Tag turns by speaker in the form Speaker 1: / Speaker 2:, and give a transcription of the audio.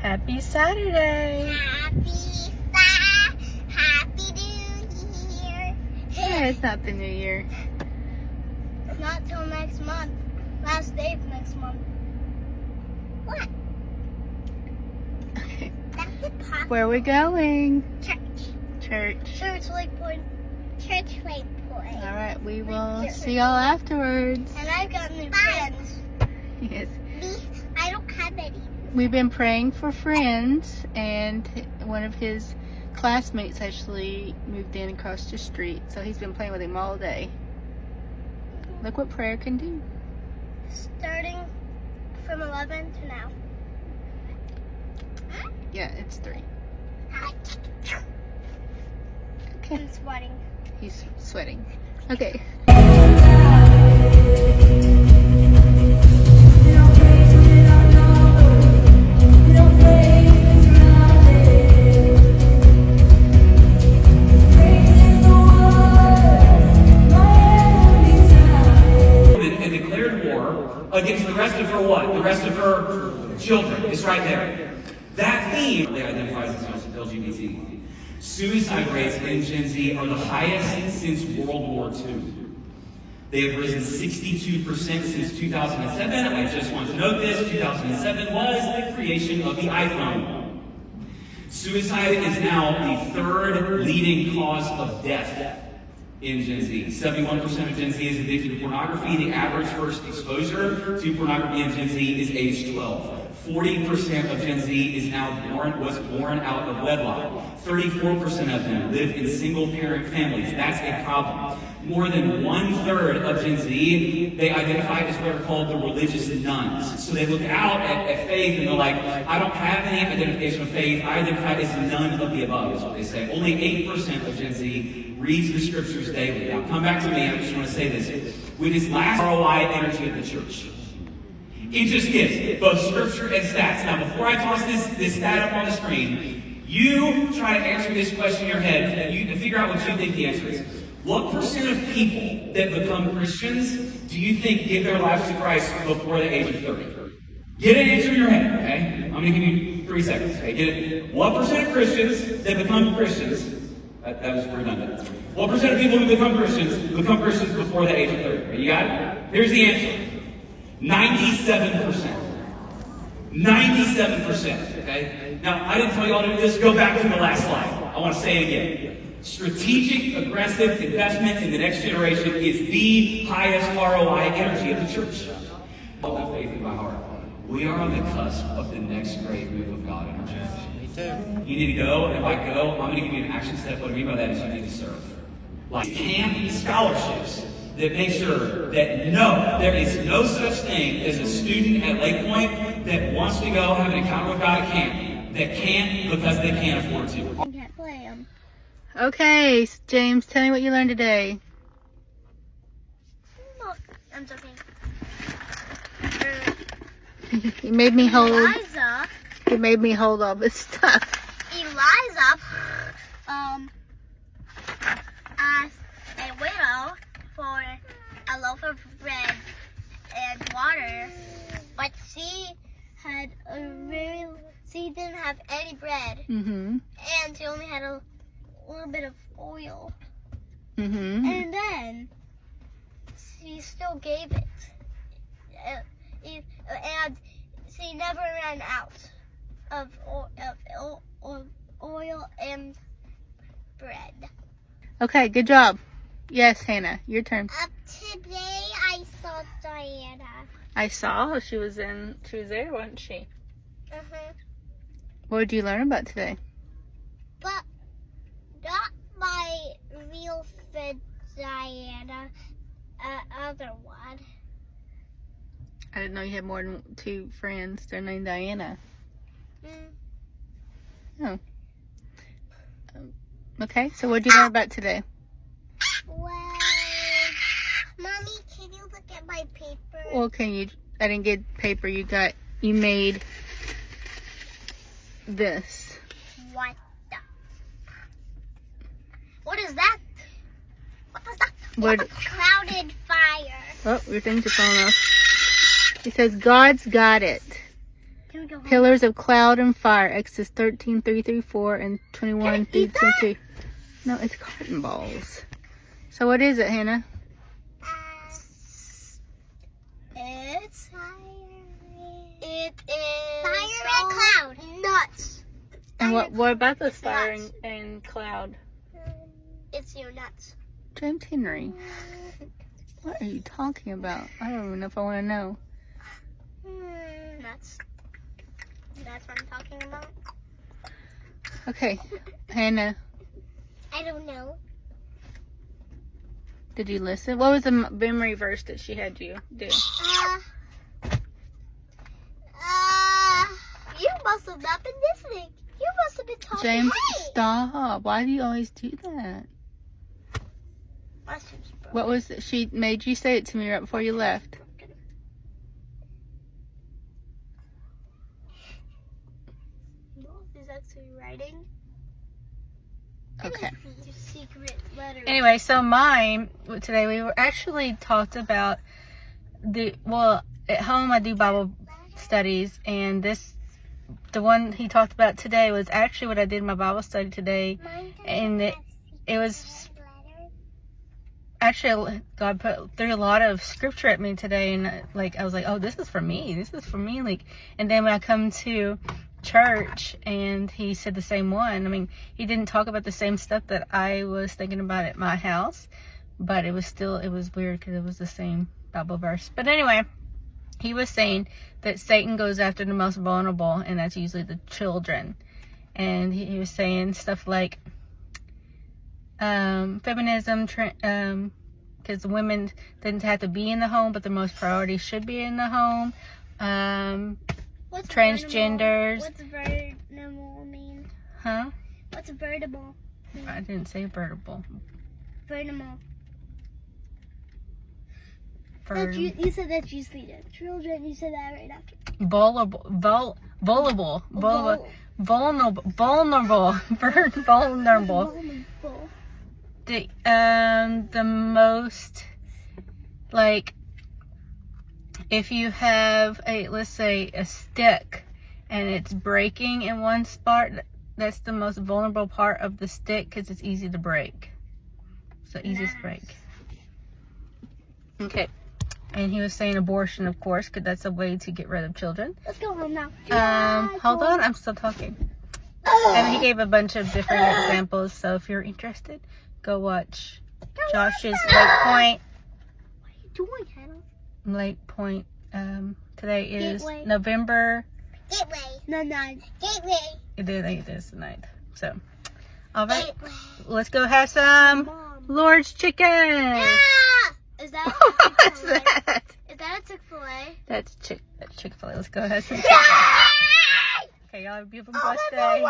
Speaker 1: Happy Saturday.
Speaker 2: Happy New Year.
Speaker 1: Yeah, it's not the New Year.
Speaker 2: Not till next month. Last day of next month. What?
Speaker 1: Okay.
Speaker 2: That's impossible.
Speaker 1: Where are we going?
Speaker 2: Church.
Speaker 1: Church.
Speaker 2: Lake Point. Church Lake Point.
Speaker 1: All right, we will see y'all afterwards.
Speaker 2: And I've got new friends.
Speaker 1: Yes.
Speaker 2: I don't have any.
Speaker 1: We've been praying for friends, and one of his classmates actually moved in across the street, so he's been playing with him all day. Look what prayer can do.
Speaker 2: Starting from 11 to now.
Speaker 1: Yeah, it's 3. Okay.
Speaker 2: I'm sweating.
Speaker 1: He's sweating. Okay.
Speaker 3: And declared war against the rest of her what? The rest of her children. It's right there. That theme identifies as LGBT. Suicide rates in Gen Z are the highest since World War II. They have risen 62% since 2007. I just want to note this, 2007 was the creation of the iPhone. Suicide is now the 3rd leading cause of death in Gen Z. 71% of Gen Z is addicted to pornography. The average first exposure to pornography in Gen Z is age 12. 40% of Gen Z was born out of wedlock. 34% of them live in single-parent families. That's a problem. More than 1/3 of Gen Z, they identify as what are called the religious nuns. So they look out at faith and they're like, I don't have any identification of faith. I identify as none of the above, is what they say. Only 8% of Gen Z reads the scriptures daily. Now, come back to me. I just want to say this. With this last ROI energy of the church, it just gives both scripture and stats. Now, before I toss this stat up on the screen, you try to answer this question in your head and figure out what you think the answer is. What percent of people that become Christians do you think give their lives to Christ before the age of 30? Get an answer in your head, okay? I'm going to give you 3 seconds, okay? Get it? What percent of Christians that become Christians, that was redundant. What percent of people who become Christians before the age of 30? Okay, you got it? Here's the answer. 97%. 97%, okay? Now, I didn't tell you all to do this. Go back to the last slide. I want to say it again. Strategic, aggressive investment in the next generation is the highest ROI energy of the church. I have faith in my heart. We are on the cusp of the next great move of God in our church.
Speaker 4: Me too.
Speaker 3: You need to go, and if I go, I'm going to give you an action step. What I mean by that is you need to serve. Like camp scholarships that make sure that no, there is no such thing as a student at Lake Point that wants to go have an encounter with God at camp that can't because they can't afford to.
Speaker 2: I can't play them.
Speaker 1: Okay, James, tell me what you learned today.
Speaker 2: Look, I'm joking.
Speaker 1: You made me hold.
Speaker 2: Eliza.
Speaker 1: You made me hold all this stuff.
Speaker 2: Eliza asked a widow for a loaf of bread and water, but she didn't have any bread,
Speaker 1: Mm-hmm.
Speaker 2: and she only had a little bit of oil,
Speaker 1: Mm-hmm.
Speaker 2: and then she still gave it, and she never ran out of oil and bread.
Speaker 1: Okay, good job. Yes, Hannah, your turn.
Speaker 2: Today I saw Diana.
Speaker 1: I saw she was there, wasn't she?
Speaker 2: Uh-huh.
Speaker 1: What did you learn about today?
Speaker 2: But not my real friend Diana, other one.
Speaker 1: I didn't know you had more than 2 friends. They're named Diana. Oh. Okay, so what did you learn about today?
Speaker 2: Well, Mommy, can you look at my paper?
Speaker 1: Well, I didn't get paper. You made this.
Speaker 2: What is that? What was that?
Speaker 1: What?
Speaker 2: It's a clouded fire.
Speaker 1: Oh, your things are falling off. It says, God's got it.
Speaker 2: Can we go home?
Speaker 1: Pillars of cloud and fire. Exodus 13:3-4 and 21:3-23. No, it's cotton balls. So what is it, Hannah?
Speaker 2: It's it is fire and cloud. Nuts.
Speaker 1: And what about this fire and cloud?
Speaker 2: It's your nuts.
Speaker 1: James Henry, what are you talking about? I don't even know if I want to know.
Speaker 2: Nuts. That's what I'm talking about.
Speaker 1: Okay, Hannah,
Speaker 2: I don't know.
Speaker 1: did you listen? What was the memory verse that she had you do?
Speaker 2: You must have not been listening. You must have been talking.
Speaker 1: James,
Speaker 2: Hey!
Speaker 1: stop. Why do you always do that? What was it? She made you say it to me right before you left.
Speaker 2: Is actually writing.
Speaker 1: Okay.
Speaker 2: Secret letter.
Speaker 1: Anyway, so mine today we were actually talked about at home I do Bible studies, and the one he talked about today was actually what I did in my Bible study today, and it was actually God threw a lot of scripture at me today, and I was like, oh, this is for me, and then when I come to church and he said the same one. I mean, he didn't talk about the same stuff that I was thinking about at my house, but it was weird because it was the same Bible verse. But anyway, he was saying that Satan goes after the most vulnerable, and that's usually the children. And he was saying stuff like feminism, because the women didn't have to be in the home, but the most priority should be in the home.
Speaker 2: What's
Speaker 1: transgenders.
Speaker 2: What's vertible mean?
Speaker 1: Huh?
Speaker 2: What's vertible mean?
Speaker 1: I didn't say vertible.
Speaker 2: Vertible.
Speaker 1: You
Speaker 2: said that you see the children. You said that right after.
Speaker 1: Vulnerable. The most, like, if you have let's say a stick and it's breaking in one spot, that's the most vulnerable part of the stick because it's easy to break. So easiest break. Okay. And he was saying abortion, of course, because that's a way to get rid of children.
Speaker 2: Let's go home now.
Speaker 1: Hold on, I'm still talking. And he gave a bunch of different examples, so if you're interested, go watch Josh's Lake Point.
Speaker 2: What are you doing, Hannah?
Speaker 1: Lake Point. Today is
Speaker 2: Gateway.
Speaker 1: November.
Speaker 2: Gateway. No, 9. Gateway.
Speaker 1: It is the 9th. So, all right,
Speaker 2: Gateway.
Speaker 1: let's go have some
Speaker 2: Mom.
Speaker 1: Lord's chicken.
Speaker 2: Ah! Is that
Speaker 1: What's
Speaker 2: Chick-fil-A?
Speaker 1: that?
Speaker 2: Is that a Chick-fil-A?
Speaker 1: That's Chick-fil-A. Let's go have some chicken. Okay, y'all have a beautiful, blessed day.